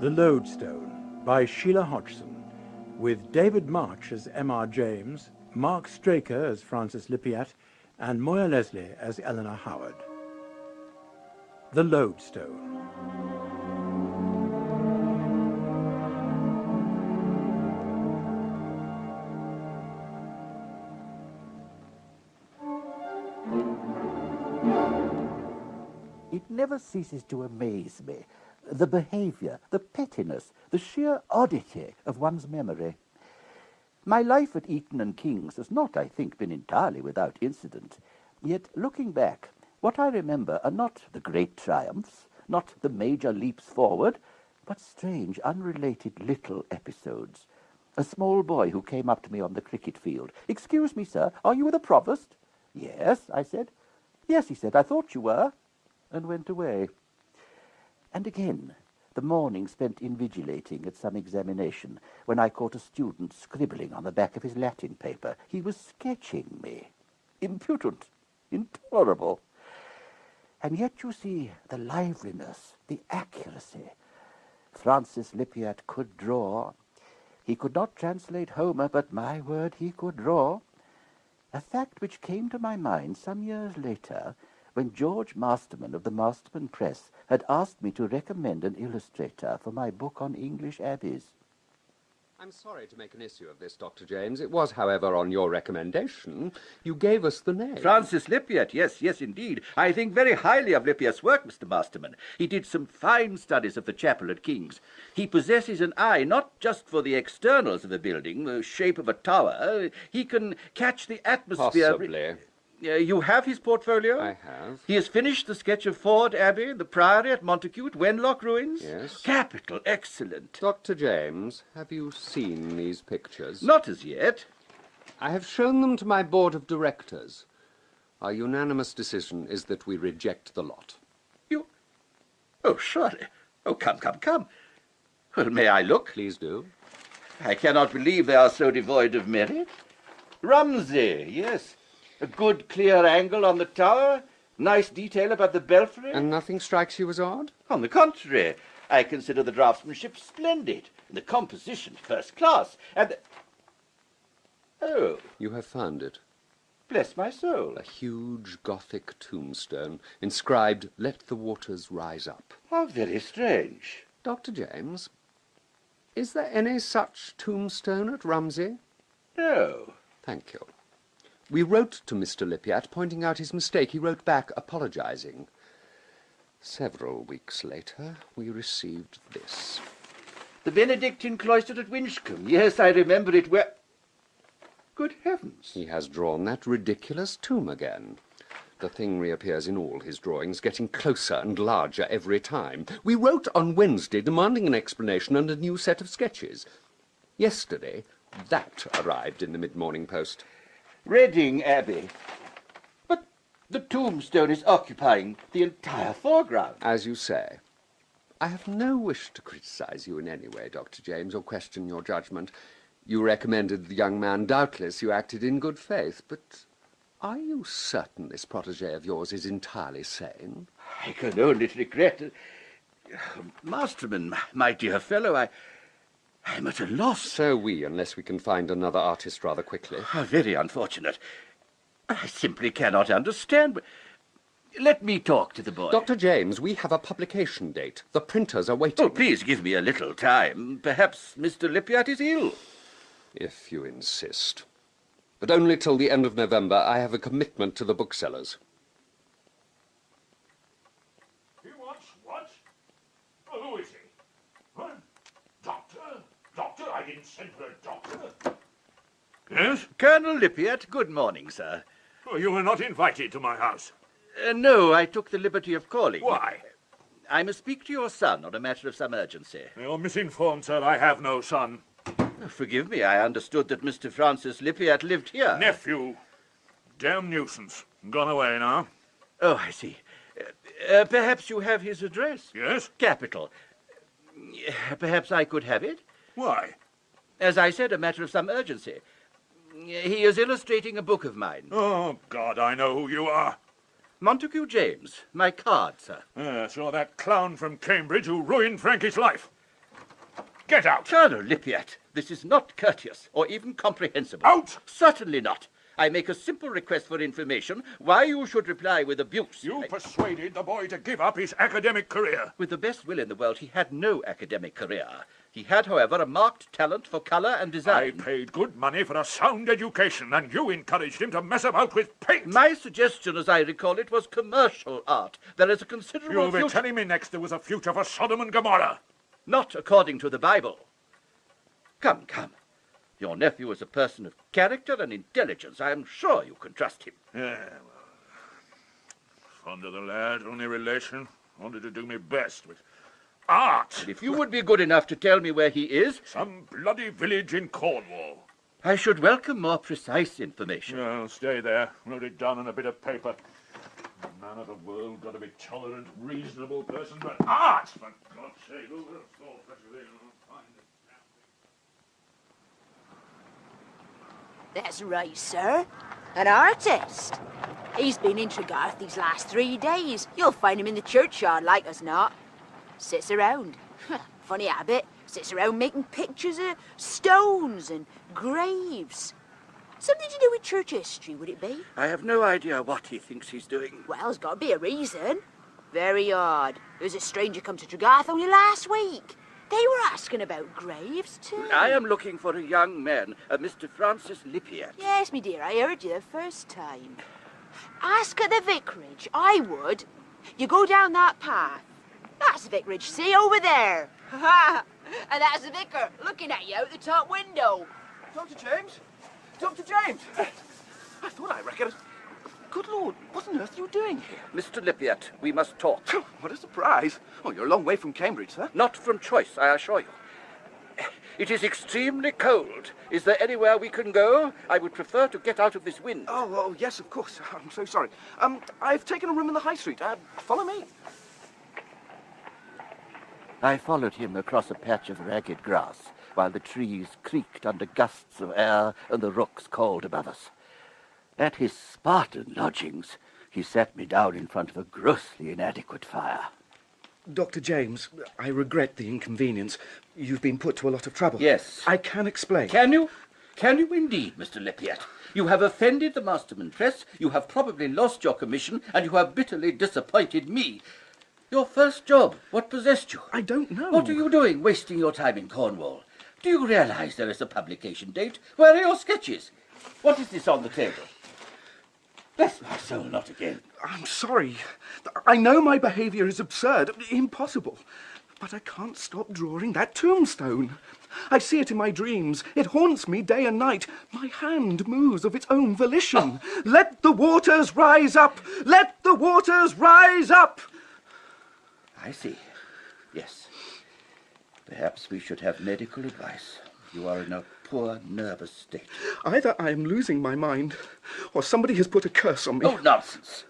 The Lodestone by Sheila Hodgson, with David March as M.R. James, Mark Straker as Francis Lippiatt, and Moya Leslie as Eleanor Howard. The Lodestone. It never ceases to amaze me, the behaviour, the pettiness, the sheer oddity of one's memory. My life at Eton and King's has not, I think, been entirely without incident. Yet, looking back, what I remember are not the great triumphs, not the major leaps forward, but strange, unrelated little episodes. A small boy who came up to me on the cricket field. "Excuse me, sir, are you the provost?" "Yes," I said. "Yes," he said, "I thought you were," and went away. And again, the morning spent invigilating at some examination, when I caught a student scribbling on the back of his Latin paper. He was sketching me. Impudent, intolerable. And yet, you see, the liveliness, the accuracy. Francis Lippiatt could draw. He could not translate Homer, but my word, he could draw. A fact which came to my mind some years later, when George Masterman of the Masterman Press had asked me to recommend an illustrator for my book on English abbeys. I'm sorry to make an issue of this, Dr. James. It was, however, on your recommendation. You gave us the name. Francis Lippiatt, yes, indeed. I think very highly of Lippiatt's work, Mr. Masterman. He did some fine studies of the chapel at King's. He possesses an eye not just for the externals of a building, the shape of a tower. He can catch the atmosphere. Possibly. You have his portfolio? I have. He has finished the sketch of Ford Abbey, the Priory at Montacute, Wenlock Ruins? Yes. Capital, excellent. Dr. James, have you seen these pictures? Not as yet. I have shown them to my board of directors. Our unanimous decision is that we reject the lot. You? Oh, surely. Oh, come. Well, may I look? Please do. I cannot believe they are so devoid of merit. Rumsey, yes. A good, clear angle on the tower. Nice detail about the belfry. And nothing strikes you as odd? On the contrary, I consider the draftsmanship splendid, and the composition first class, and the... Oh. You have found it. Bless my soul. A huge Gothic tombstone, inscribed, "Let the waters rise up." How very strange. Dr. James, is there any such tombstone at Rumsey? No. Thank you. We wrote to Mr. Lippiatt, pointing out his mistake. He wrote back, apologizing. Several weeks later, we received this. The Benedictine cloister at Winchcombe. Yes, I remember it well. Good heavens. He has drawn that ridiculous tomb again. The thing reappears in all his drawings, getting closer and larger every time. We wrote on Wednesday, demanding an explanation and a new set of sketches. Yesterday, that arrived in the mid-morning post. Reading Abbey. But the tombstone is occupying the entire foreground. As you say. I have no wish to criticize you in any way, Dr. James, or question your judgment. You recommended the young man. Doubtless you acted in good faith, but are you certain this protégé of yours is entirely sane? I can only regret... Masterman, my dear fellow, I'm at a loss. So we, unless we can find another artist rather quickly. How very unfortunate. I simply cannot understand. Let me talk to the boy. Dr. James, we have a publication date. The printers are waiting. Oh, please give me a little time. Perhaps Mr. Lippiatt is ill. If you insist. But only till the end of November. I have a commitment to the booksellers. He wants what? Who is he? What? Doctor, I didn't send for a doctor. Yes? Colonel Lippiatt, good morning, sir. Oh, you were not invited to my house. No, I took the liberty of calling. Why? I must speak to your son on a matter of some urgency. You're misinformed, sir. I have no son. Forgive me, I understood that Mr. Francis Lippiatt lived here. Nephew. Damn nuisance. Gone away now. Oh, I see. Perhaps you have his address? Yes? Capital. Perhaps I could have it? Why? As I said, a matter of some urgency. He is illustrating a book of mine. Oh, God, I know who you are. Montague James. My card, sir. Yes, you're that clown from Cambridge who ruined Frankie's life. Get out! Colonel Lippiatt, this is not courteous or even comprehensible. Out! Certainly not. I make a simple request for information. Why you should reply with abuse. You persuaded the boy to give up his academic career. With the best will in the world, he had no academic career. He had, however, a marked talent for colour and I design. paid good money for a sound education, and you encouraged him to mess about with paint. My suggestion, as I recall it, was commercial art. There is a considerable You'll be future... telling me next there was a future for Sodom and Gomorrah. Not according to the Bible. Come, come. Your nephew is a person of character and intelligence. I am sure you can trust him. Yeah, well, fond of the lad, only relation. Wanted to do me best with art. And if you would be good enough to tell me where he is, Some bloody village in Cornwall. I should welcome more precise information. Well, stay there. Wrote it down on a bit of paper. A man of the world, got to be tolerant, reasonable person, but art, for God's sake, who would have thought such a thing? I'll find it. That's right, sir. An artist. He's been in Tregarth these last 3 days. You'll find him in the churchyard, like as not. Sits around. Funny habit. Sits around making pictures of stones and graves. Something to do with church history, would it be? I have no idea what he thinks he's doing. Well, there's got to be a reason. Very odd. There was a stranger come to Tregarth only last week. They were asking about graves, too. I am looking for a young man, a Mr. Francis Lippiatt. Yes, me dear, I heard you the first time. Ask at the vicarage, I would. You go down that path. That's the vicarage, see, over there. And that's the vicar, looking at you out the top window. Dr. James? Dr. James! I thought I recognised... Good Lord, what on earth are you doing here? Mr. Lippiatt, we must talk. What a surprise. Oh, you're a long way from Cambridge, sir. Not from choice, I assure you. It is extremely cold. Is there anywhere we can go? I would prefer to get out of this wind. Oh, yes, of course. I'm so sorry. I've taken a room in the High Street. Follow me. I followed him across a patch of ragged grass, while the trees creaked under gusts of air and the rooks called above us. At his Spartan lodgings, he sat me down in front of a grossly inadequate fire. Dr. James, I regret the inconvenience. You've been put to a lot of trouble. Yes. I can explain. Can you? Can you indeed, Mr. Lippiatt? You have offended the Masterman Press, you have probably lost your commission, and you have bitterly disappointed me. Your first job, what possessed you? I don't know. What are you doing, wasting your time in Cornwall? Do you realize there is a publication date? Where are your sketches? What is this on the table? Bless my soul, not again. I'm sorry. I know my behaviour is absurd, impossible. But I can't stop drawing that tombstone. I see it in my dreams. It haunts me day and night. My hand moves of its own volition. Oh. Let the waters rise up! Let the waters rise up! I see. Yes. Perhaps we should have medical advice. You are in a poor, nervous state. Either I am losing my mind, or somebody has put a curse on me. Oh, nonsense.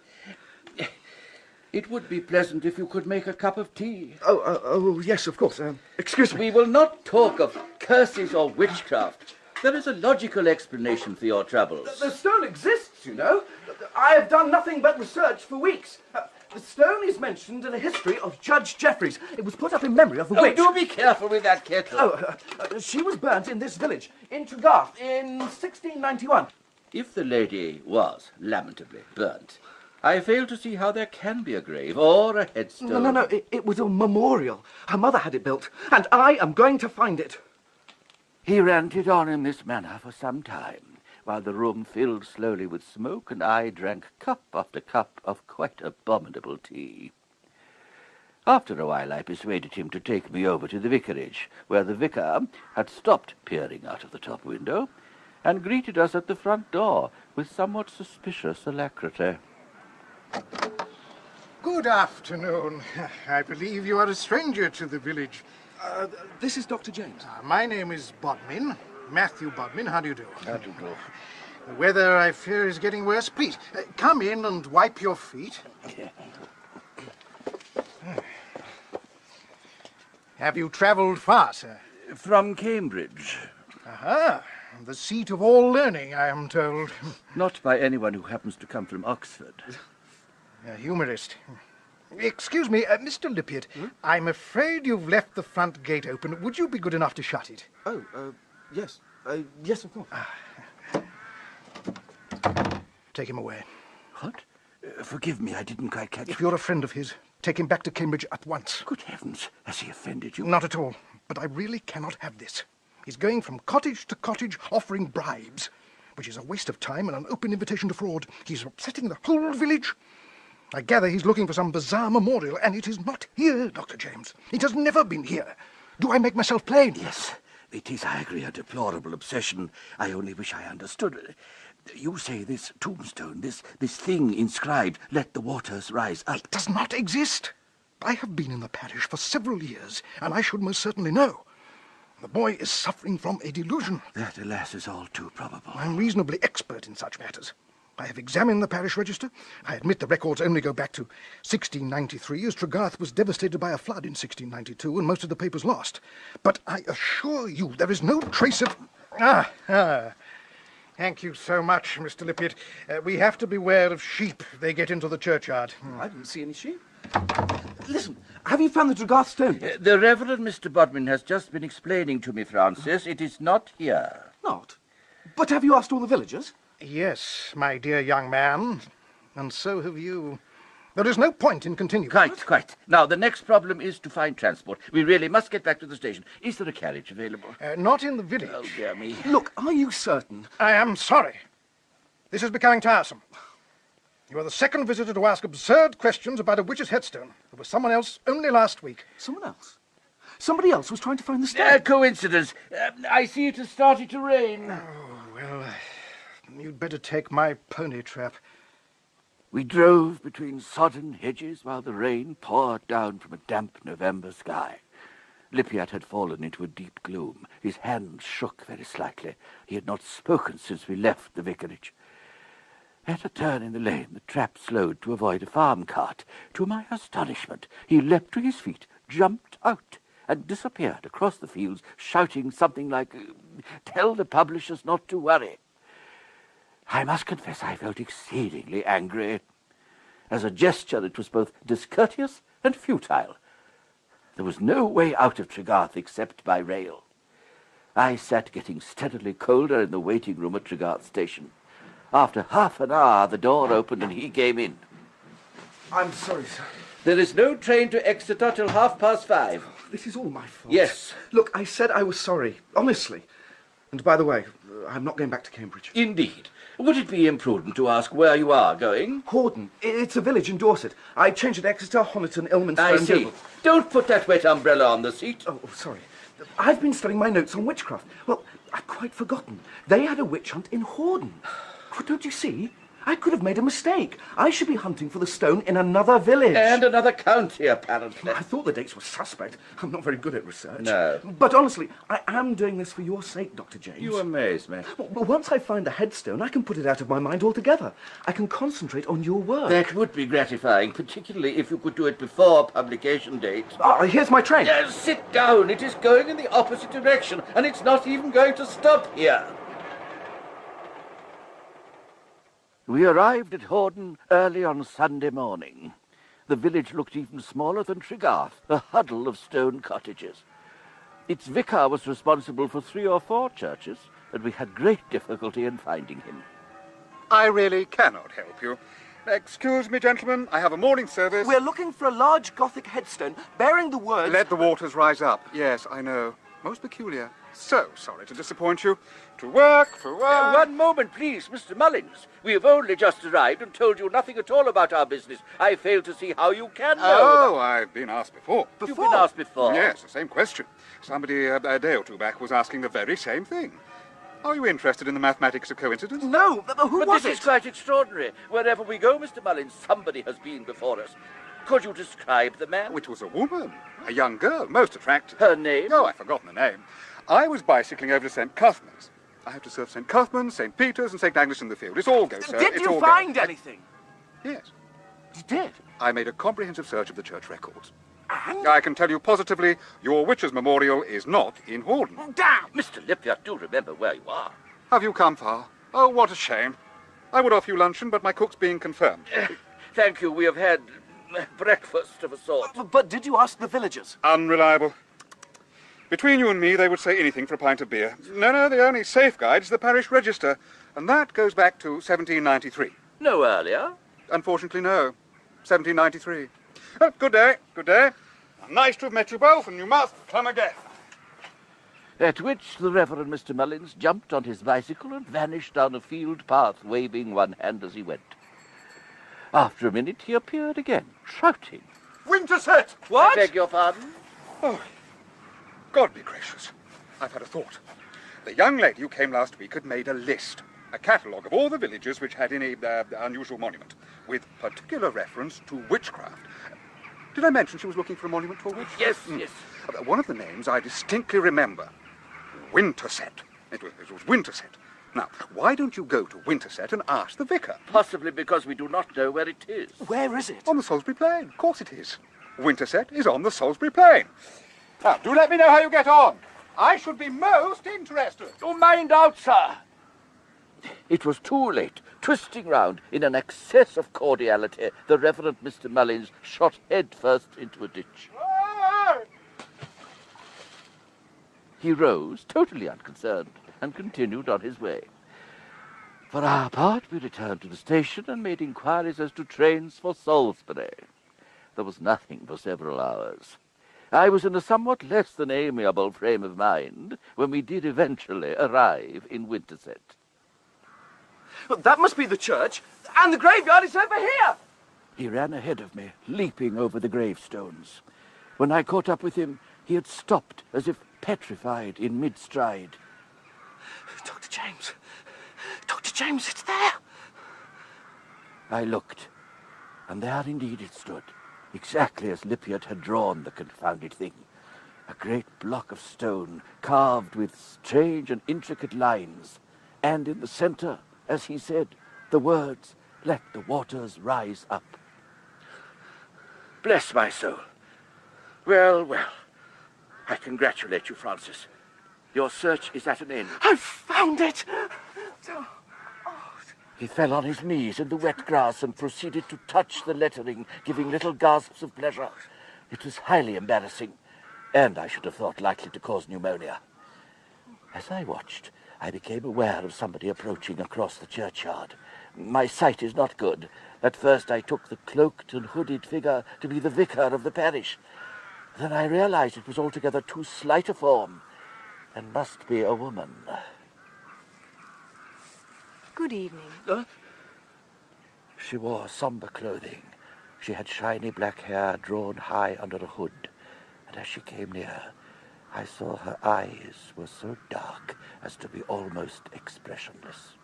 It would be pleasant if you could make a cup of tea. Oh, yes, of course. Excuse me. We will not talk of curses or witchcraft. There is a logical explanation for your troubles. The stone exists, you know. I have done nothing but research for weeks. The stone is mentioned in a history of Judge Jeffreys. It was put up in memory of the witch. Do be careful with that kettle. She was burnt in this village, in Tregarth, in 1691. If the lady was lamentably burnt, I fail to see how there can be a grave or a headstone. No. It was a memorial. Her mother had it built, and I am going to find it. He ranted on in this manner for some time, while the room filled slowly with smoke, and I drank cup after cup of quite abominable tea. After a while I persuaded him to take me over to the vicarage, where the vicar had stopped peering out of the top window, and greeted us at the front door with somewhat suspicious alacrity. Good afternoon. I believe you are a stranger to the village. This is Dr. James. My name is Bodmin, Matthew Bodmin. How do you do? How do you do? The weather, I fear, is getting worse. Please, come in and wipe your feet. Have you travelled far, sir? From Cambridge. Aha, the seat of all learning, I am told. Not by anyone who happens to come from Oxford. A humorist. Excuse me, Mr. Lippiatt. I'm afraid you've left the front gate open. Would you be good enough to shut it? Oh, yes. Yes, of course. Take him away. What? Forgive me, I didn't quite catch... If you're a friend of his, take him back to Cambridge at once. Good heavens, has he offended you? Not at all. But I really cannot have this. He's going from cottage to cottage offering bribes, which is a waste of time and an open invitation to fraud. He's upsetting the whole village. I gather he's looking for some bizarre memorial, and it is not here, Dr. James. It has never been here. Do I make myself plain? Yes, it is, I agree, a deplorable obsession. I only wish I understood. You say this tombstone, this thing inscribed, "Let the waters rise up." It does not exist. I have been in the parish for several years, and I should most certainly know. The boy is suffering from a delusion. That, alas, is all too probable. I'm reasonably expert in such matters. I have examined the parish register. I admit the records only go back to 1693, as Tregarth was devastated by a flood in 1692, and most of the papers lost. But I assure you there is no trace of... Thank you so much, Mr. Lippiatt. We have to beware of sheep. They get into the churchyard. I didn't see any sheep. Listen, have you found the Tregarth stone? The Reverend Mr. Bodmin has just been explaining to me, Francis. It is not here. Not? But have you asked all the villagers? Yes, my dear young man. And so have you. There is no point in continuing. Quite. Now, the next problem is to find transport. We really must get back to the station. Is there a carriage available? Not in the village. Oh, dear me. Look, are you certain? I am sorry. This is becoming tiresome. You are the second visitor to ask absurd questions about a witch's headstone. There was someone else only last week. Someone else? Somebody else was trying to find the stone? Coincidence. I see it has started to rain. Oh, well, you'd better take my pony trap. We drove between sodden hedges while the rain poured down from a damp November sky. Lippiatt had fallen into a deep gloom. His hands shook very slightly. He had not spoken since we left the vicarage. At a turn in the lane, the trap slowed to avoid a farm cart. To my astonishment, he leapt to his feet, jumped out, and disappeared across the fields, shouting something like, "Tell the publishers not to worry." I must confess I felt exceedingly angry. As a gesture, it was both discourteous and futile. There was no way out of Tregarth except by rail. I sat getting steadily colder in the waiting room at Tregarth station. After half an hour, the door opened and he came in. I'm sorry, sir. There is no train to Exeter till 5:30. This is all my fault. Yes. Look, I said I was sorry, honestly. And by the way, I'm not going back to Cambridge. Indeed. Would it be imprudent to ask where you are going? Hordon. It's a village in Dorset. I changed at Exeter, Honiton, Ilminster, I and see. Yeovil. Don't put that wet umbrella on the seat. Oh, sorry. I've been studying my notes on witchcraft. Well, I've quite forgotten. They had a witch hunt in Hordon. But don't you see? I could have made a mistake. I should be hunting for the stone in another village. And another county, apparently. I thought the dates were suspect. I'm not very good at research. No. But honestly, I am doing this for your sake, Dr. James. You amaze me. Well, once I find the headstone, I can put it out of my mind altogether. I can concentrate on your work. That would be gratifying, particularly if you could do it before publication date. Here's my train. Sit down. It is going in the opposite direction, and it's not even going to stop here. We arrived at Hordon early on Sunday morning. The village looked even smaller than Tregarth, a huddle of stone cottages. Its vicar was responsible for 3 or 4 churches, and we had great difficulty in finding him. I really cannot help you. Excuse me, gentlemen, I have a morning service. We're looking for a large Gothic headstone bearing the words... Let the waters rise up. Yes, I know. Most peculiar. So sorry to disappoint you. To work, for work... One moment, please, Mr. Mullins. We have only just arrived and told you nothing at all about our business. I fail to see how you can know. Oh, I've been asked before. You've been asked before? Yes, the same question. Somebody a day or two back was asking the very same thing. Are you interested in the mathematics of coincidence? No, who was This is quite extraordinary. Wherever we go, Mr. Mullins, somebody has been before us. Could you describe the man? Which was a woman. A young girl, most attractive. Her name? Oh, I've forgotten the name. I was bicycling over to St. Cuthman's. I have to serve St. Cuthman's, St. Peter's, and St. Agnes in the field. It's all go, sir. Did it's you all find go. anything? Yes. You did? I made a comprehensive search of the church records. And? I can tell you positively, your witch's memorial is not in Hordon. Damn! Mr. Lippiatt, do remember where you are. Have you come far? Oh, what a shame. I would offer you luncheon, but my cook's being confirmed. Thank you. We have had breakfast of a sort. But did you ask the villagers? Unreliable. Between you and me, they would say anything for a pint of beer. No, the only safe guide is the parish register, and that goes back to 1793. No earlier? Unfortunately, no. 1793. Good day, good day. Nice to have met you both, and you must come again. At which the Reverend Mr. Mullins jumped on his bicycle and vanished down a field path, waving one hand as he went. After a minute, he appeared again, shouting. Winterset! What? I beg your pardon? Oh, God be gracious. I've had a thought. The young lady who came last week had made a list, a catalogue of all the villages which had any unusual monument, with particular reference to witchcraft. Did I mention she was looking for a monument for witch? Yes. One of the names I distinctly remember. Winterset. It was Winterset. Now, why don't you go to Winterset and ask the vicar? Possibly because we do not know where it is. Where is it? On the Salisbury Plain. Of course it is. Winterset is on the Salisbury Plain. Now, do let me know how you get on. I should be most interested. Don't mind out, sir. It was too late. Twisting round in an excess of cordiality, the Reverend Mr. Mullins shot head first into a ditch. He rose, totally unconcerned, and continued on his way. For our part, we returned to the station and made inquiries as to trains for Salisbury. There was nothing for several hours. I was in a somewhat less than amiable frame of mind when we did eventually arrive in Winterset. Well, that must be the church, and the graveyard is over here! He ran ahead of me, leaping over the gravestones. When I caught up with him, he had stopped as if petrified in mid-stride. Dr. James! Dr. James, it's there! I looked, and there indeed it stood, exactly as Lippiat had drawn the confounded thing. A great block of stone, carved with strange and intricate lines, and in the centre, as he said, the words, "Let the waters rise up." Bless my soul. Well, I congratulate you, Francis. Your search is at an end. I've found it! He fell on his knees in the wet grass and proceeded to touch the lettering, giving little gasps of pleasure. It was highly embarrassing, and I should have thought likely to cause pneumonia. As I watched, I became aware of somebody approaching across the churchyard. My sight is not good. At first I took the cloaked and hooded figure to be the vicar of the parish. Then I realized it was altogether too slight a form, and must be a woman. Good evening. She wore somber clothing. She had shiny black hair drawn high under a hood, and as she came near, I saw her eyes were so dark as to be almost expressionless.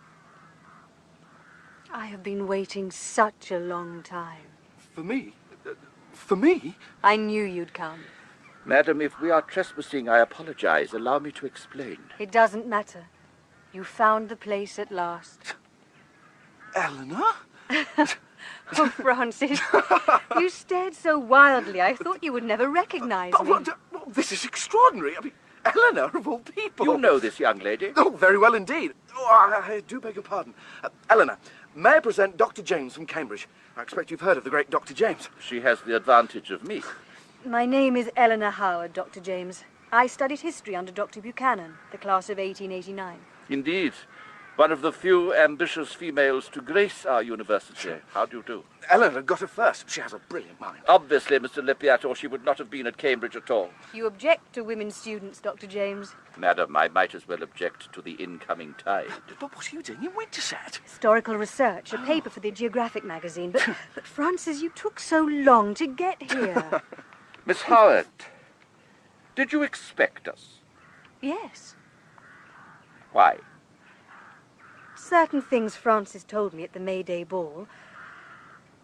I have been waiting such a long time. For me? For me? I knew you'd come. Madam, if we are trespassing, I apologize. Allow me to explain. It doesn't matter. You found the place at last. Eleanor? Oh, Francis, you stared so wildly, I thought you would never recognize me. This is extraordinary. I mean, Eleanor, of all people. You know this young lady? Oh, very well indeed. Oh, I do beg your pardon. Eleanor, may I present Dr. James from Cambridge? I expect you've heard of the great Dr. James. She has the advantage of me. My name is Eleanor Howard, Dr. James. I studied history under Dr. Buchanan, the class of 1889. Indeed. One of the few ambitious females to grace our university. How do you do? Eleanor got her first. She has a brilliant mind. Obviously, Mr. Lippiat, or she would not have been at Cambridge at all. You object to women students, Dr. James? Madam, I might as well object to the incoming tide. But what are you doing in Winterset? Historical research, a paper for the Geographic magazine. But Francis, you took so long to get here. Miss Howard, did you expect us? Yes. Why? Certain things Francis told me at the May Day ball.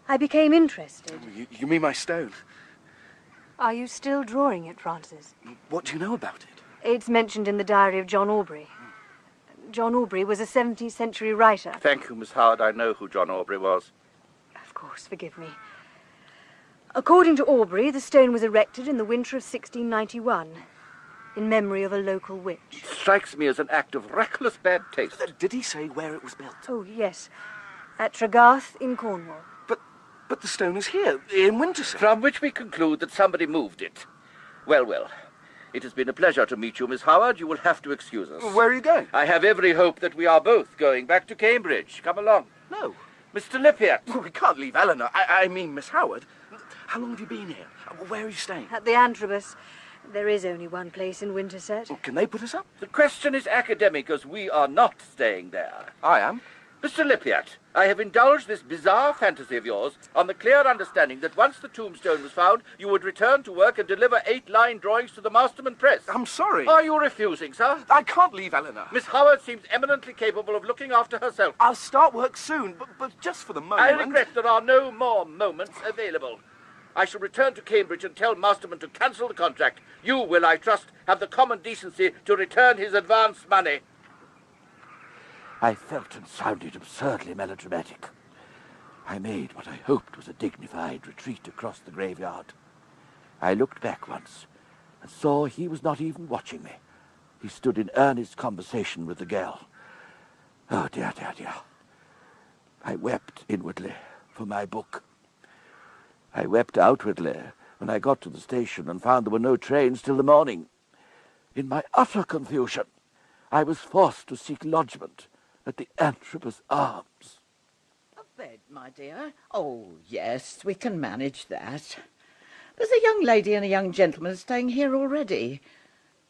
I became interested. You mean my stone? Are you still drawing it, Francis? What do you know about it? It's mentioned in the diary of John Aubrey. John Aubrey was a 17th century writer. Thank you, Miss Howard. I know who John Aubrey was. Of course, forgive me. According to Aubrey, the stone was erected in the winter of 1691, in memory of a local witch. It strikes me as an act of reckless bad taste. Did he say where it was built? Oh, yes. At Tregarth in Cornwall. But But the stone is here, in Winterset. From which we conclude that somebody moved it. Well, well. It has been a pleasure to meet you, Miss Howard. You will have to excuse us. Where are you going? I have every hope that we are both going back to Cambridge. Come along. No. Mr. Lippiat. Well, we can't leave Eleanor. I mean, Miss Howard. How long have you been here? Where are you staying? At the Antrobus. There is only one place in Winterset. Well, can they put us up? The question is academic, as we are not staying there. I am. Mr. Lippiat, I have indulged this bizarre fantasy of yours on the clear understanding that once the tombstone was found, you would return to work and deliver 8-line drawings to the Masterman Press. I'm sorry. Are you refusing, sir? I can't leave Eleanor. Miss Howard seems eminently capable of looking after herself. I'll start work soon, but just for the moment. I regret there are no more moments available. I shall return to Cambridge and tell Masterman to cancel the contract. You will, I trust, have the common decency to return his advance money. I felt and sounded absurdly melodramatic. I made what I hoped was a dignified retreat across the graveyard. I looked back once and saw he was not even watching me. He stood in earnest conversation with the girl. Oh, dear, dear, dear. I wept inwardly for my book. I wept outwardly when I got to the station and found there were no trains till the morning. In my utter confusion, I was forced to seek lodgment at the Antrobus Arms. A bed, my dear? Oh, yes, we can manage that. There's a young lady and a young gentleman staying here already.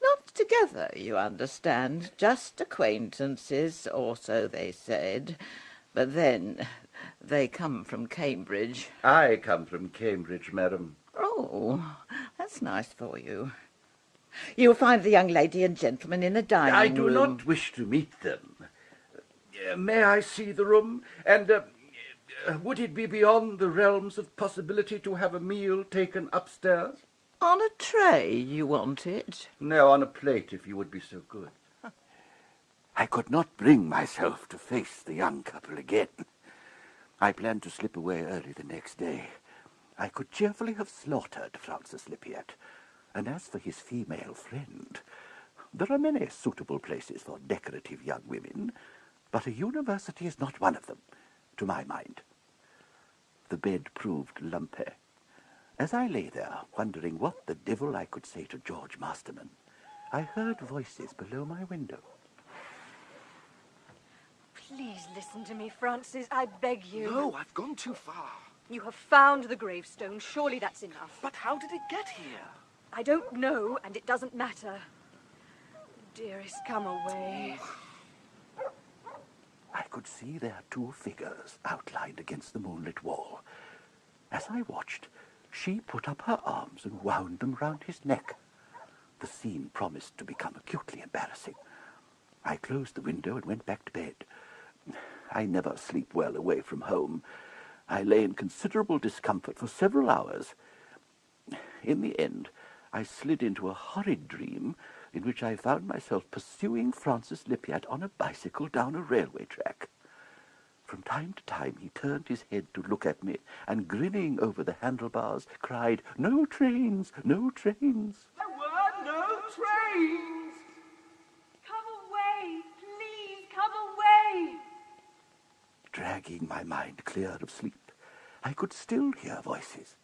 Not together, you understand, just acquaintances, or so they said. But then, they come from Cambridge. I come from Cambridge, madam. Oh, that's nice for you. You'll find the young lady and gentleman in the dining room. I do not wish to meet them. May I see the room? And would it be beyond the realms of possibility to have a meal taken upstairs? On a tray, you want it? No, on a plate, if you would be so good. I could not bring myself to face the young couple again. I planned to slip away early the next day. I could cheerfully have slaughtered Francis Lippiat. And as for his female friend, there are many suitable places for decorative young women, but a university is not one of them, to my mind. The bed proved lumpy. As I lay there, wondering what the devil I could say to George Masterman, I heard voices below my window. Please listen to me, Francis. I beg you. No, I've gone too far. You have found the gravestone. Surely that's enough. But how did it get here? I don't know, and it doesn't matter. Dearest, come away. I could see their two figures outlined against the moonlit wall. As I watched, she put up her arms and wound them round his neck. The scene promised to become acutely embarrassing. I closed the window and went back to bed. I never sleep well away from home. I lay in considerable discomfort for several hours. In the end, I slid into a horrid dream in which I found myself pursuing Francis Lippiat on a bicycle down a railway track. From time to time he turned his head to look at me, and grinning over the handlebars, cried, "No trains, no trains." There were no trains! Come away! Please, come away! Dragging my mind clear of sleep, I could still hear voices,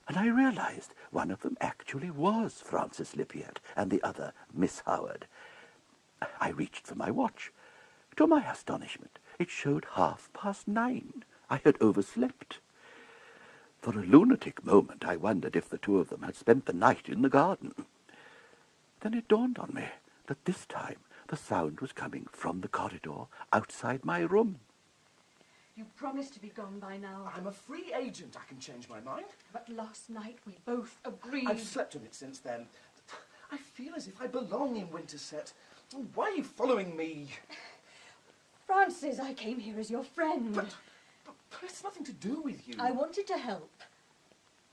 and I realized one of them actually was Francis Lippiat, and the other Miss Howard. I reached for my watch. To my astonishment, it showed 9:30. I had overslept. For a lunatic moment, I wondered if the two of them had spent the night in the garden. Then it dawned on me that this time the sound was coming from the corridor outside my room. You promised to be gone by now. I'm a free agent. I can change my mind. But last night we both agreed. I've slept on it since then. I feel as if I belong in Winterset. Why are you following me? Francis, I came here as your friend. But it's nothing to do with you. I wanted to help.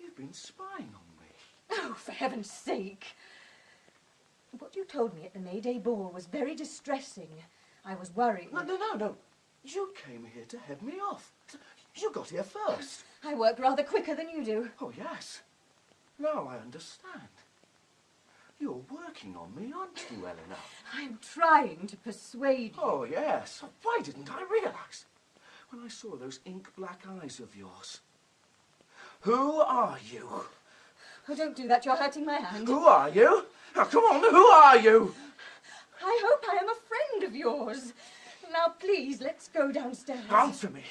You've been spying on me. Oh, for heaven's sake. What you told me at the May Day ball was very distressing. I was worried. No. You came here to head me off. You got here first. I work rather quicker than you do. Oh, yes. Now I understand. You're working on me, aren't you, Eleanor? I'm trying to persuade you. Oh, yes. Why didn't I realise? When I saw those ink-black eyes of yours. Who are you? Oh, don't do that. You're hurting my hand. Who are you? Oh, come on, who are you? I hope I am a friend of yours. Now, please, let's go downstairs. Answer me.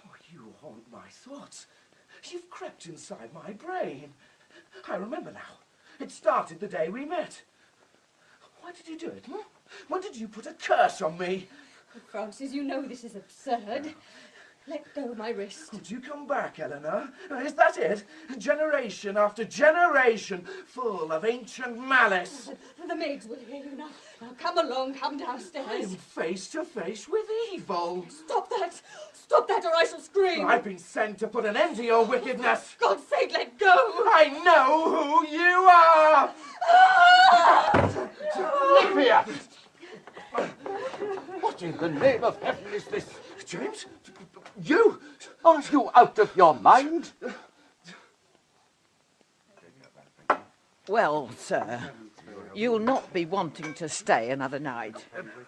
Oh, you haunt my thoughts. You've crept inside my brain. I remember now. It started the day we met. Why did you do it? When did you put a curse on me? Oh, Francis, you know this is absurd. Let go of my wrist. Did you come back, Eleanor? Is that it? Generation after generation, full of ancient malice. The maids will hear you now. Now, come along, come downstairs. I'm face to face with evil. Stop that! Stop that, or I shall scream. I've been sent to put an end to your wickedness. For God's sake, let go! I know who you are! Lypia! What in the name of heaven is this? James? You? Are you out of your mind? Well, sir, you'll not be wanting to stay another night.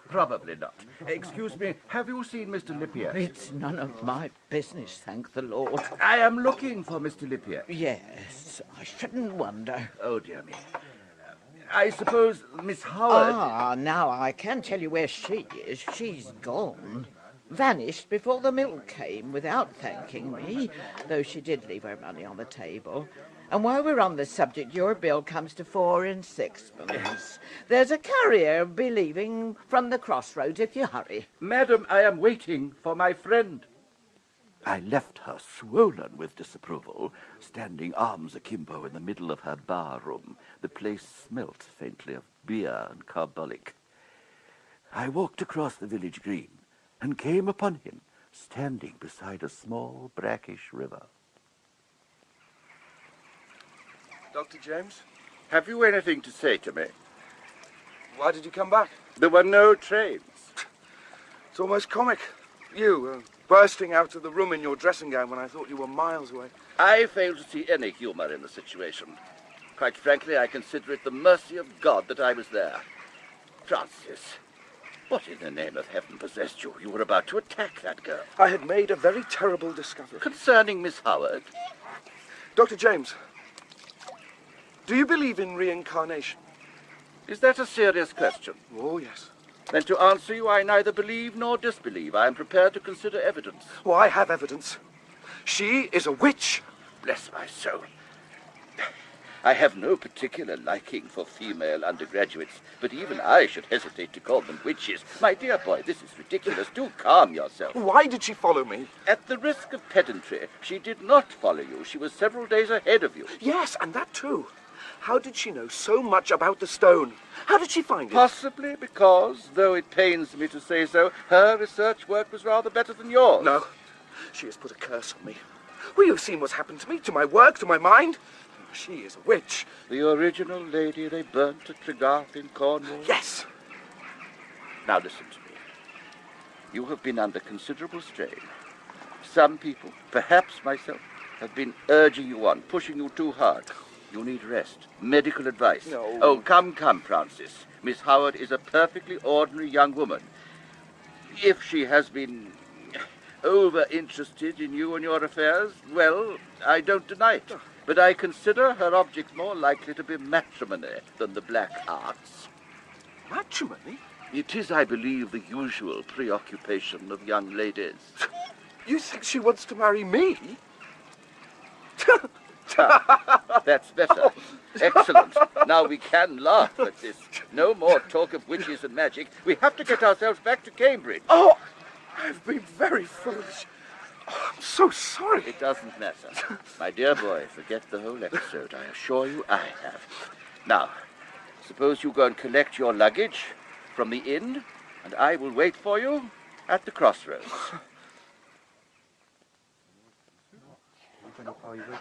Probably not. Excuse me, have you seen Mr. Lypia? It's none of my business, thank the Lord. I am looking for Mr. Lypia. Yes, I shouldn't wonder. Oh, dear me. I suppose Miss Howard... Ah, now I can tell you where she is. She's gone. Vanished before the milk came without thanking me, though she did leave her money on the table. And while we're on the subject, your bill comes to 4 and 6pence. There's a carrier be leaving from the crossroads if you hurry. Madam, I am waiting for my friend. I left her swollen with disapproval, standing arms akimbo in the middle of her bar room. The place smelt faintly of beer and carbolic. I walked across the village green and came upon him standing beside a small brackish river. Dr. James? Have you anything to say to me? Why did you come back? There were no trains. It's almost comic. You, bursting out of the room in your dressing gown when I thought you were miles away. I fail to see any humour in the situation. Quite frankly, I consider it the mercy of God that I was there. Francis, what in the name of heaven possessed you? You were about to attack that girl. I had made a very terrible discovery. Concerning Miss Howard? Dr. James, do you believe in reincarnation? Is that a serious question? Oh, yes. Then to answer you, I neither believe nor disbelieve. I am prepared to consider evidence. Oh, I have evidence. She is a witch. Bless my soul. I have no particular liking for female undergraduates, but even I should hesitate to call them witches. My dear boy, this is ridiculous. Do calm yourself. Why did she follow me? At the risk of pedantry, she did not follow you. She was several days ahead of you. Yes, and that too. How did she know so much about the stone? How did she find it? Possibly because, though it pains me to say so, her research work was rather better than yours. No. She has put a curse on me. Well, you've seen what's happened to me, to my work, to my mind. She is a witch. The original lady they burnt at Tregarth in Cornwall? Yes. Now listen to me. You have been under considerable strain. Some people, perhaps myself, have been urging you on, pushing you too hard. You need rest, medical advice. No. Oh, come, Francis. Miss Howard is a perfectly ordinary young woman. If she has been over-interested in you and your affairs, well, I don't deny it. But I consider her object more likely to be matrimony than the black arts. Matrimony? It is, I believe, the usual preoccupation of young ladies. You think she wants to marry me? That's better. Excellent. Now we can laugh at this. No more talk of witches and magic. We have to get ourselves back to Cambridge. Oh, I've been very foolish. Oh, I'm so sorry. It doesn't matter. My dear boy, forget the whole episode. I assure you I have. Now, suppose you go and collect your luggage from the inn, and I will wait for you at the crossroads.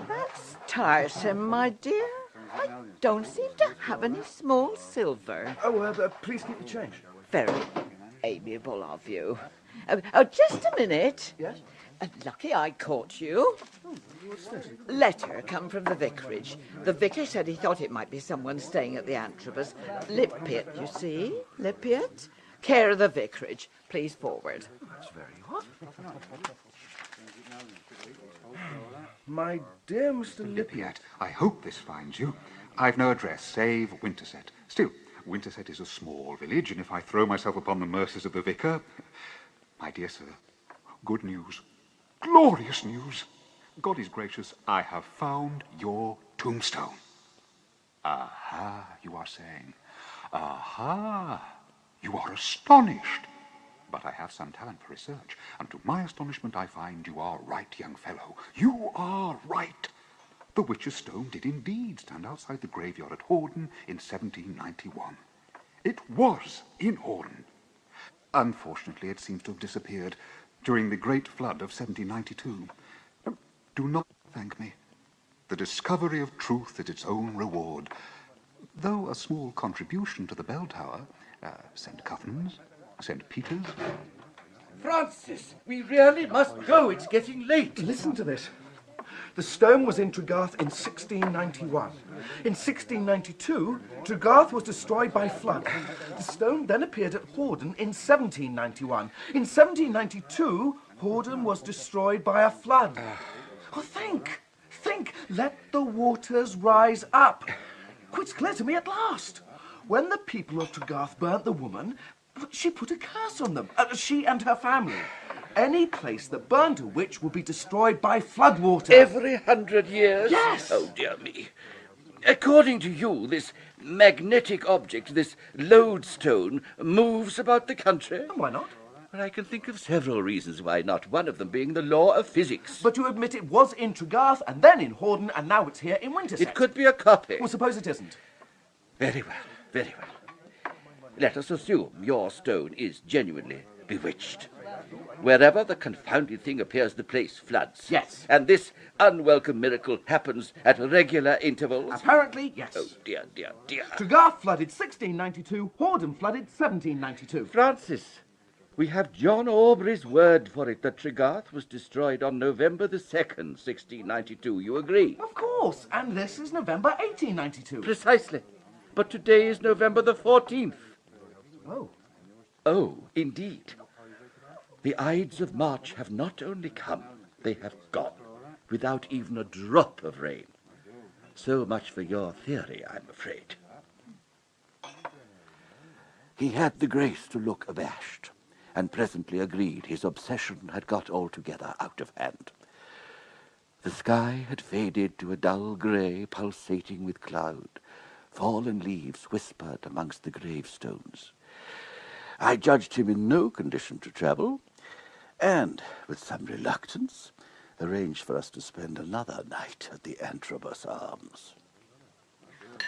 That's tiresome, my dear. I don't seem to have any small silver. Oh, please keep the change. Very amiable of you. Oh, just a minute. Yes? Lucky I caught you. Letter come from the vicarage. The vicar said he thought it might be someone staying at the Antrobus. Lypia, you see? Lypia? Care of the vicarage. Please forward. That's very odd. My dear Mr. Lippiat, I hope this finds you. I've no address, save Winterset. Still, Winterset is a small village, and if I throw myself upon the mercies of the vicar... My dear sir, good news. Glorious news. God is gracious, I have found your tombstone. Aha, you are saying. Aha, you are astonished. But I have some talent for research, and to my astonishment I find you are right, young fellow. You are right. The witch's stone did indeed stand outside the graveyard at Hᴏᴅᴏ in 1791. It was in Hᴏᴅᴏ. Unfortunately, it seems to have disappeared during the Great Flood of 1792. Do not thank me. The discovery of truth is its own reward. Though a small contribution to the bell tower, St. Cuthman's, St. Peter's... Francis, we really must go. It's getting late. Listen to this. The stone was in Tregarth in 1691. In 1692, Tregarth was destroyed by flood. The stone then appeared at Hᴏᴅᴏ in 1791. In 1792, Hᴏᴅᴏ was destroyed by a flood. Oh, think! Let the waters rise up. Oh, it's clear to me at last. When the people of Tregarth burnt the woman, she put a curse on them, she and her family. Any place that burned a witch will be destroyed by floodwater. Every 100 years? Yes. Oh, dear me. According to you, this magnetic object, this lodestone, moves about the country? Why not? Well, I can think of several reasons why not, one of them being the law of physics. But you admit it was in Tregarth, and then in Hᴏᴅᴏ, and now it's here in Winterset. It could be a copy. Well, suppose it isn't. Very well, very well. Let us assume your stone is genuinely bewitched. Wherever the confounded thing appears, the place floods. Yes. And this unwelcome miracle happens at regular intervals? Apparently, yes. Oh, dear, dear, dear. Tregarth flooded 1692, Hᴏᴅᴏ flooded 1792. Francis, we have John Aubrey's word for it that Tregarth was destroyed on November the 2nd, 1692. You agree? Of course, and this is November 1892. Precisely. But today is November the 14th. Oh. Oh, indeed. The Ides of March have not only come, they have gone, without even a drop of rain. So much for your theory, I'm afraid. He had the grace to look abashed, and presently agreed his obsession had got altogether out of hand. The sky had faded to a dull grey pulsating with cloud. Fallen leaves whispered amongst the gravestones. I judged him in no condition to travel, and, with some reluctance, arranged for us to spend another night at the Antrobus Arms.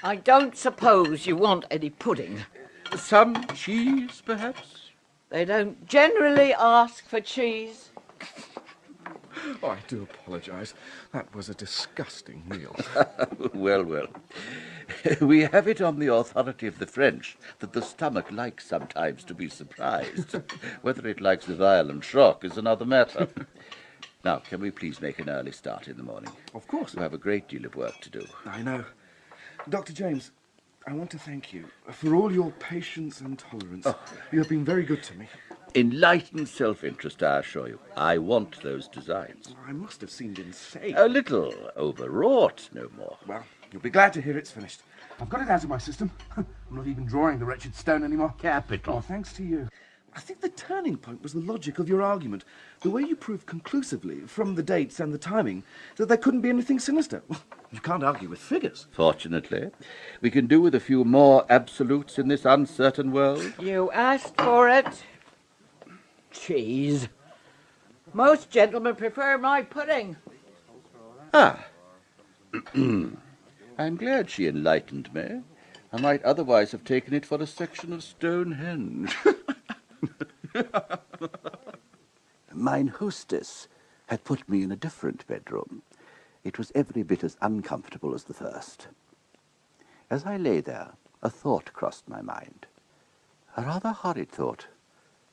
I don't suppose you want any pudding. Some cheese, perhaps? They don't generally ask for cheese. Oh, I do apologise. That was a disgusting meal. Well, well. We have it on the authority of the French that the stomach likes sometimes to be surprised. Whether it likes a violent shock is another matter. Now, can we please make an early start in the morning? Of course. We have a great deal of work to do. I know. Dr. James, I want to thank you for all your patience and tolerance. Oh. You have been very good to me. Enlightened self-interest, I assure you. I want those designs. I must have seemed insane. A little overwrought, no more. Well, you'll be glad to hear it's finished. I've got it out of my system. I'm not even drawing the wretched stone anymore. Capital. Oh, thanks to you. I think the turning point was the logic of your argument. The way you proved conclusively, from the dates and the timing, that there couldn't be anything sinister. Well, you can't argue with figures. Fortunately, we can do with a few more absolutes in this uncertain world. You asked for it. Cheese. Most gentlemen prefer my pudding. Ah. I'm glad she enlightened me. I might otherwise have taken it for a section of Stonehenge. Mine hostess had put me in a different bedroom. It was every bit as uncomfortable as the first. As I lay there, a thought crossed my mind. A rather horrid thought,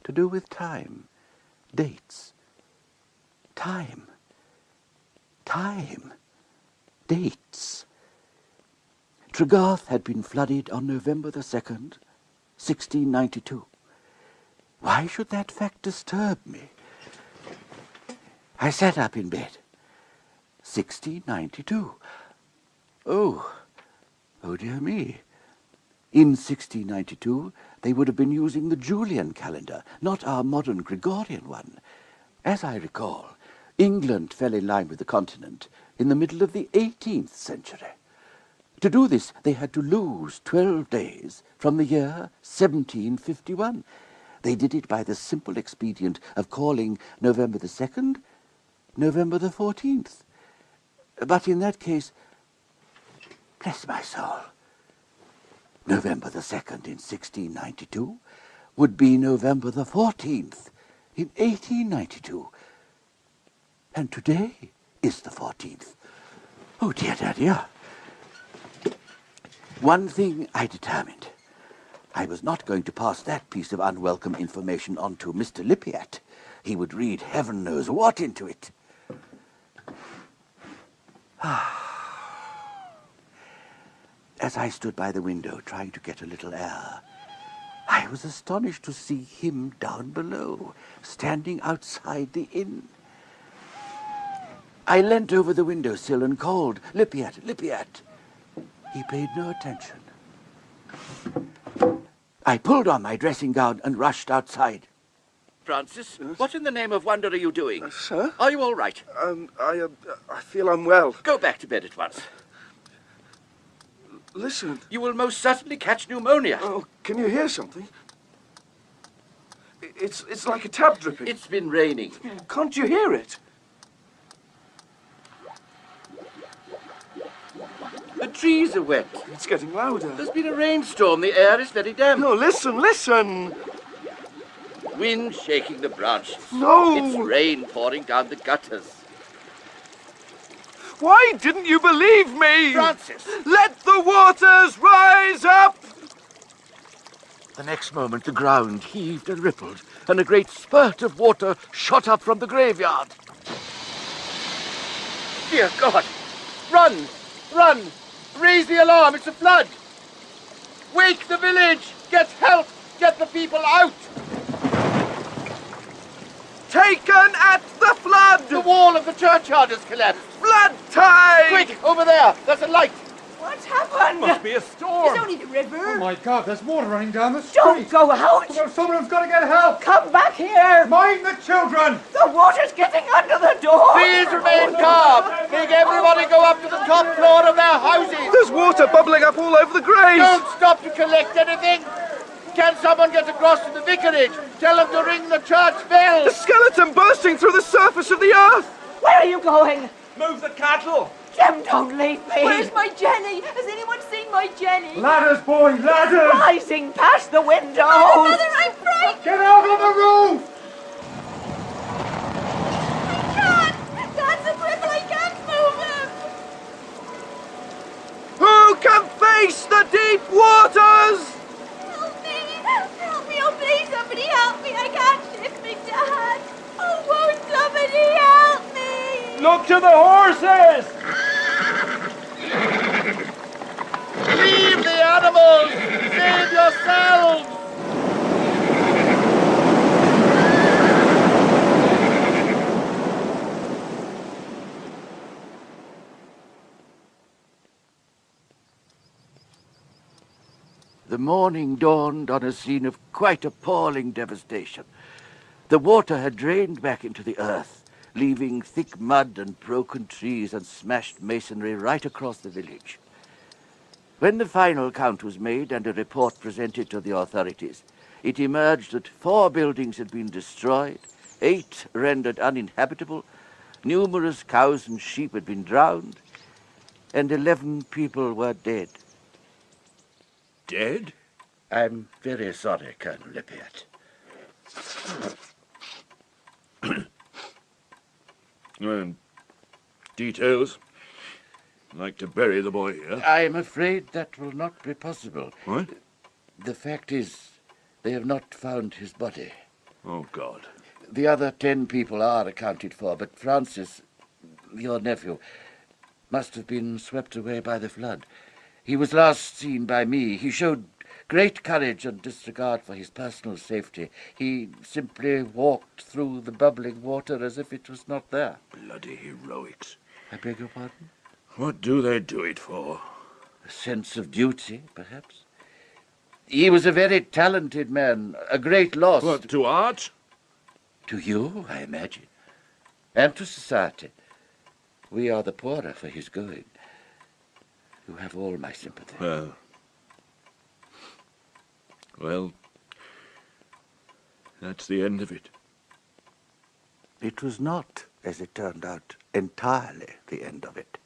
to do with time, dates, time, dates. Tregarth had been flooded on November the 2nd, 1692. Why should that fact disturb me? I sat up in bed, 1692. Oh dear me. In 1692, they would have been using the Julian calendar, not our modern Gregorian one. As I recall, England fell in line with the continent in the middle of the 18th century. To do this, they had to lose 12 days from the year 1751. They did it by the simple expedient of calling November the 2nd, November the 14th. But in that case, bless my soul, November the 2nd in 1692 would be November the 14th in 1892. And today is the 14th. Oh dear, dear. One thing I determined. I was not going to pass that piece of unwelcome information on to Mr. Lippiatt. He would read heaven knows what into it. As I stood by the window trying to get a little air, I was astonished to see him down below, standing outside the inn. I leant over the windowsill and called, "Lippiatt, Lippiatt." He paid no attention. I pulled on my dressing gown and rushed outside. Francis, what in the name of wonder are you doing? Sir? Are you all right? I feel unwell. Go back to bed at once. Listen. You will most certainly catch pneumonia. Oh, can you hear something? It's like a tap dripping. It's been raining. Can't you hear it? The trees are wet. It's getting louder. There's been a rainstorm. The air is very damp. No, listen. Wind shaking the branches. No! It's rain pouring down the gutters. Why didn't you believe me? Francis! Let the waters rise up! The next moment the ground heaved and rippled, and a great spurt of water shot up from the graveyard. Dear God! Run! Run! Raise the alarm! It's a flood! Wake the village! Get help! Get the people out! Taken at the flood! The wall of the churchyard has collapsed! Flood tide! Quick! Over there! There's a light! What's happened? Must be a storm. It's only the river. Oh my God, there's water running down the street. Don't go out. Well, someone's got to get help. Come back here. Mind the children. The water's getting under the door. Please remain calm. Make everybody go up to the top floor of their houses. There's water bubbling up all over the graves. Don't stop to collect anything. Can someone get across to the vicarage? Tell them to ring the church bell. The skeleton bursting through the surface of the earth. Where are you going? Move the cattle. Jem, don't leave me. Where's my Jenny? Has anyone seen my Jenny? Ladders, boy, ladders. Rising past the window. Oh, Mother, I'm frightened. Get out on the roof. I can't. Dad's a cripple. I can't move him. Who can face the deep waters? Help me. Help me. Oh, please, somebody help me. I can't shift me, Dad. Oh, won't somebody help me? Look to the horses. Leave the animals! Save yourselves! The morning dawned on a scene of quite appalling devastation. The water had drained back into the earth, leaving thick mud and broken trees and smashed masonry right across the village. When the final count was made and a report presented to the authorities, it emerged that 4 buildings had been destroyed, 8 rendered uninhabitable, numerous cows and sheep had been drowned, and 11 people were dead. Dead? I'm very sorry, Colonel Lippiatt. Details? I'd like to bury the boy here. I'm afraid that will not be possible. What? The fact is, they have not found his body. Oh, God. The other 10 people are accounted for, but Francis, your nephew, must have been swept away by the flood. He was last seen by me. He showed great courage and disregard for his personal safety. He simply walked through the bubbling water as if it was not there. Bloody heroics. I beg your pardon? What do they do it for? A sense of duty, perhaps. He was a very talented man, a great loss. What, to art? To you, I imagine, and to society. We are the poorer for his going. You have all my sympathy. Well, that's the end of it. It was not, as it turned out, entirely the end of it.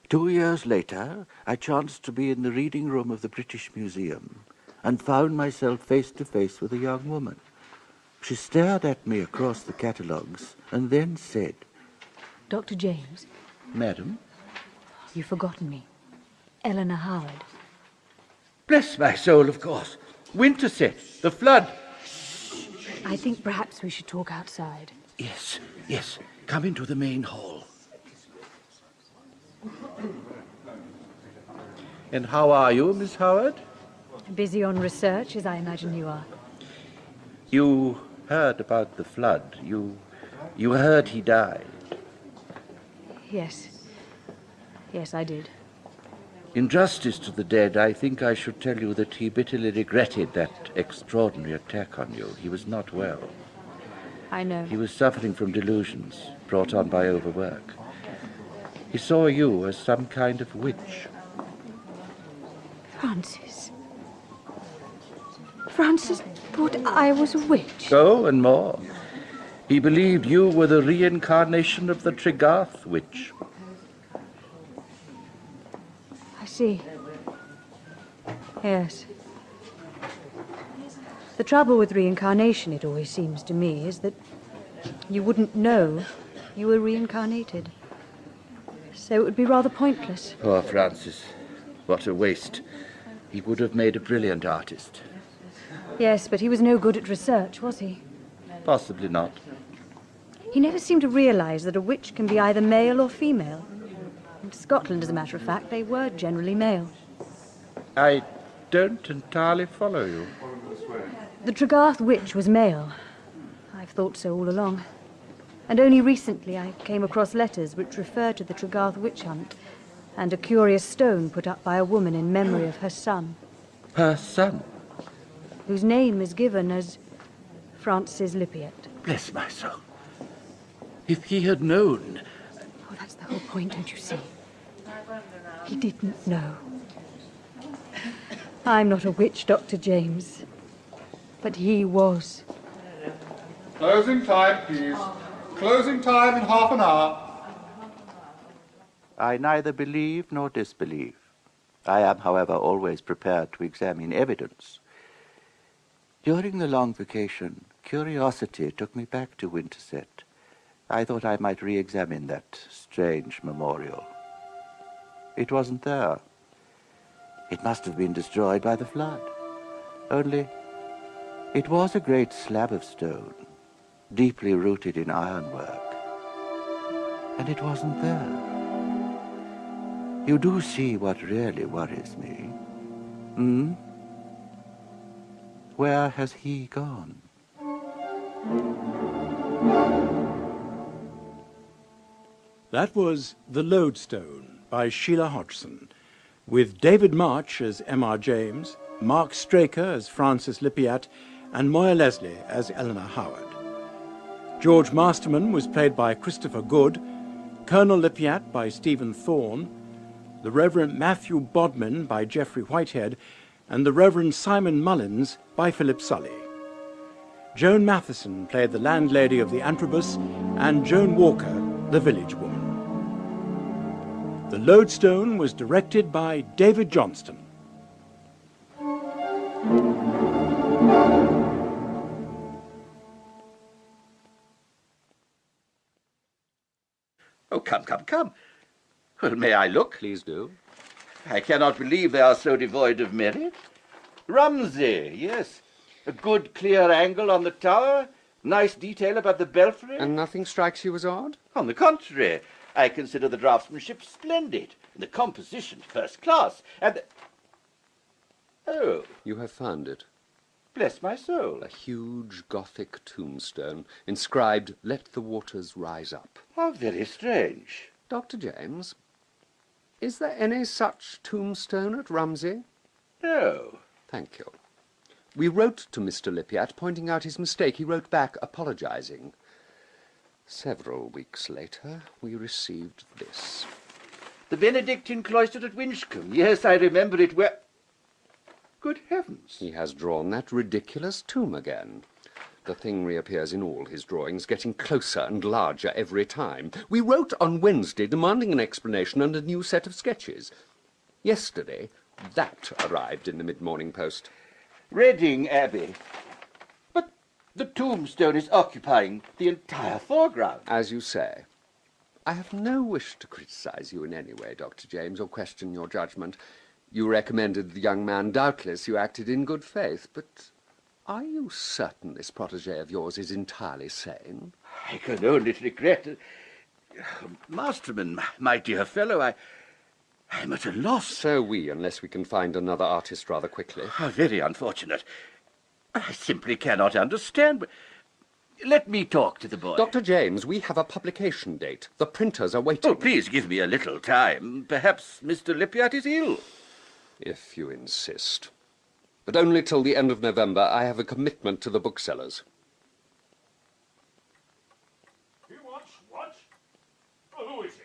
2 years later, I chanced to be in the reading room of the British Museum and found myself face to face with a young woman. She stared at me across the catalogues and then said, Dr. James? Madam? You've forgotten me. Eleanor Howard. Bless my soul, of course. Winterset, the flood. I think perhaps we should talk outside. Yes, yes. Come into the main hall. And how are you, Miss Howard? Busy on research, as I imagine you are. You heard about the flood. You heard he died. Yes. Yes, I did. In justice to the dead, I think I should tell you that he bitterly regretted that extraordinary attack on you. He was not well. I know. He was suffering from delusions brought on by overwork. He saw you as some kind of witch. Francis. Francis thought I was a witch. Oh, and more. He believed you were the reincarnation of the Tregarth witch. I see. Yes. The trouble with reincarnation, it always seems to me, is that you wouldn't know you were reincarnated. So it would be rather pointless. Poor Francis. What a waste. He would have made a brilliant artist. Yes, but he was no good at research, was he? Possibly not. He never seemed to realize that a witch can be either male or female. In Scotland, as a matter of fact, they were generally male. I don't entirely follow you. The Tregarth witch was male. I've thought so all along. And only recently I came across letters which refer to the Tregarth witch hunt and a curious stone put up by a woman in memory of her son. Her son? Whose name is given as Francis Lippiatt. Bless my soul. If he had known... Oh, that's the whole point, don't you see? He didn't know. I'm not a witch, Dr. James. But he was. Closing time, please. Closing time in half an hour. I neither believe nor disbelieve. I am, however, always prepared to examine evidence. During the long vacation, curiosity took me back to Winterset. I thought I might re-examine that strange memorial. It wasn't there. It must have been destroyed by the flood. Only, it was a great slab of stone, deeply rooted in ironwork. And it wasn't there. You do see what really worries me. Where has he gone? That was The Lodestone by Sheila Hodgson, with David March as M.R. James, Mark Straker as Francis Lippiatt, and Moya Leslie as Eleanor Howard. George Masterman was played by Christopher Good, Colonel Lippiatt by Stephen Thorne, the Reverend Matthew Bodmin by Geoffrey Whitehead, and the Reverend Simon Mullins by Philip Sully. Joan Matheson played the landlady of the Antrobus, and Joan Walker, the village woman. The Lodestone was directed by David Johnston. Oh, come. Well, may I look? Please do. I cannot believe they are so devoid of merit. Rumsey, yes. A good, clear angle on the tower. Nice detail about the belfry. And nothing strikes you as odd? On the contrary, I consider the draftsmanship splendid, and the composition first class, and the... Oh. You have found it. Bless my soul. A huge Gothic tombstone, inscribed, "Let the waters rise up." How very strange. Dr. James, is there any such tombstone at Rumsey? No. Thank you. We wrote to Mr. Lippiatt, pointing out his mistake. He wrote back, apologizing. Several weeks later, we received this. The Benedictine cloister at Winchcombe. Yes, I remember it well. Good heavens. He has drawn that ridiculous tomb again. The thing reappears in all his drawings, getting closer and larger every time. We wrote on Wednesday demanding an explanation and a new set of sketches. Yesterday, that arrived in the mid-morning post. Reading Abbey. But the tombstone is occupying the entire foreground. As you say. I have no wish to criticize you in any way, Dr. James, or question your judgment. You recommended the young man. Doubtless you acted in good faith, but are you certain this protégé of yours is entirely sane? I can only regret it. Masterman, my dear fellow, I'm at a loss. So we, unless we can find another artist rather quickly. How very unfortunate. I simply cannot understand. Let me talk to the boy. Dr. James, we have a publication date. The printers are waiting. Oh, please give me a little time. Perhaps Mr. Lippiatt is ill. If you insist. But only till the end of November. I have a commitment to the booksellers. He wants what? Oh, who is he?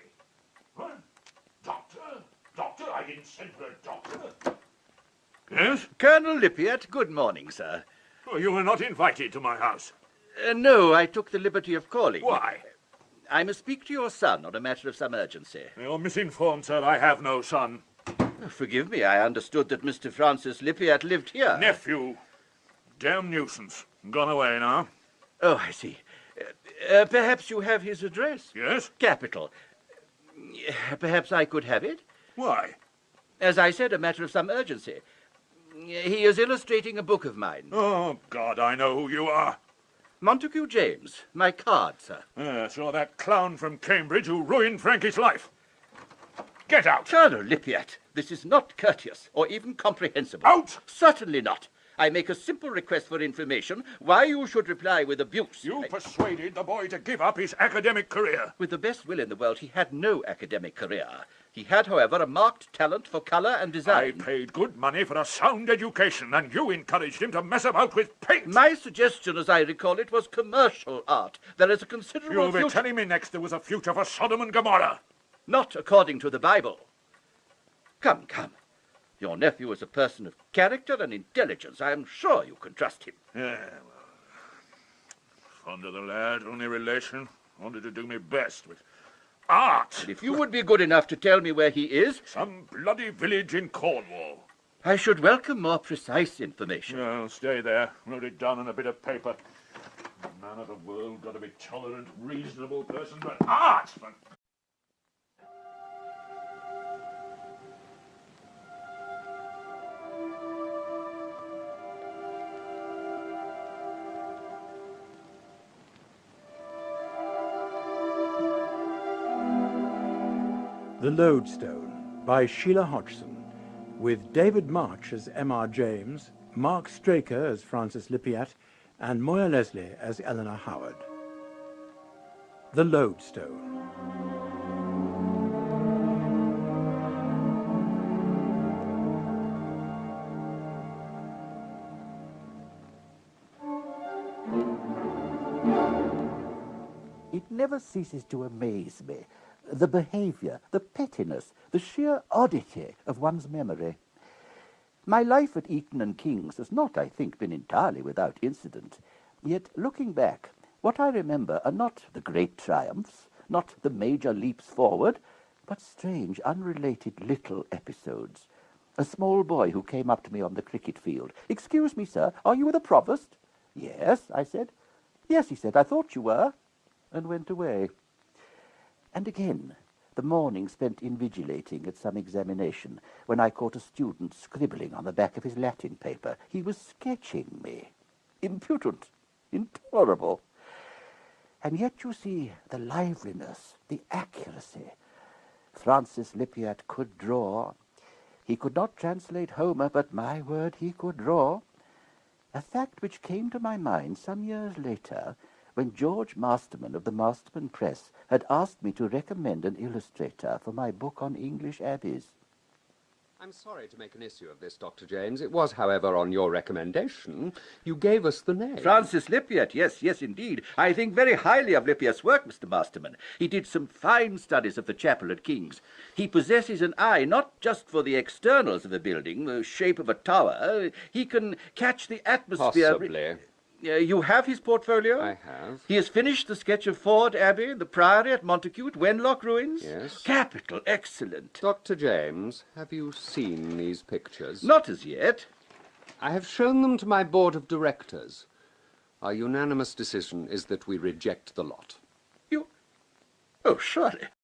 What? Doctor? Doctor? I didn't send for a doctor. Yes? Colonel Lippiatt, good morning, sir. Oh, you were not invited to my house. No, I took the liberty of calling. Why? I must speak to your son on a matter of some urgency. You're misinformed, sir. I have no son. Forgive me, I understood that Mr. Francis Lippiatt lived here. Nephew. Damn nuisance. Gone away now. Oh, I see. Perhaps you have his address? Yes? Capital. Perhaps I could have it? Why? As I said, a matter of some urgency. He is illustrating a book of mine. Oh, God, I know who you are. Montague James, my card, sir. Saw that clown from Cambridge who ruined Frankie's life. Get out! Colonel Lippiatt, this is not courteous or even comprehensible. Out! Certainly not. I make a simple request for information why you should reply with abuse. You persuaded the boy to give up his academic career. With the best will in the world, he had no academic career. He had, however, a marked talent for colour and design. I paid good money for a sound education, and you encouraged him to mess about with paint. My suggestion, as I recall it, was commercial art. There is a considerable You'll be telling me next there was a future for Sodom and Gomorrah. Not according to the Bible. Come, come. Your nephew is a person of character and intelligence. I am sure you can trust him. Yeah, well, fond of the lad, only relation. Wanted to do me best with art. And if you would be good enough to tell me where he is... Some bloody village in Cornwall. I should welcome more precise information. Well, stay there. Wrote it down on a bit of paper. Man of the world, got to be tolerant, reasonable person, but art! The Lodestone by Sheila Hodgson, with David March as M.R. James, Mark Straker as Francis Lippiatt, and Wʀɪᴛᴇ as Eleanor Howard. The Lodestone. It never ceases to amaze me, the behaviour, the pettiness, the sheer oddity of one's memory. My life at Eton and King's has not, I think, been entirely without incident. Yet, looking back, what I remember are not the great triumphs, not the major leaps forward, but strange, unrelated little episodes. A small boy who came up to me on the cricket field. "Excuse me, sir, are you the provost?" "Yes," I said. "Yes," he said, "I thought you were," and went away. And again, the morning spent invigilating at some examination, when I caught a student scribbling on the back of his Latin paper. He was sketching me. Impudent, intolerable. And yet, you see, the liveliness, the accuracy. Francis Lippiatt could draw. He could not translate Homer, but my word, he could draw. A fact which came to my mind some years later, when George Masterman of the Masterman Press had asked me to recommend an illustrator for my book on English abbeys. I'm sorry to make an issue of this, Dr. James. It was, however, on your recommendation. You gave us the name. Francis Lippiatt, yes, indeed. I think very highly of Lippiatt's work, Mr. Masterman. He did some fine studies of the chapel at King's. He possesses an eye not just for the externals of a building, the shape of a tower. He can catch the atmosphere... Possibly. You have his portfolio? I have. He has finished the sketch of Ford Abbey, the Priory at Montacute, Wenlock ruins? Yes. Capital, excellent. Dr. James, have you seen these pictures? Not as yet. I have shown them to my board of directors. Our unanimous decision is that we reject the lot. Oh, surely.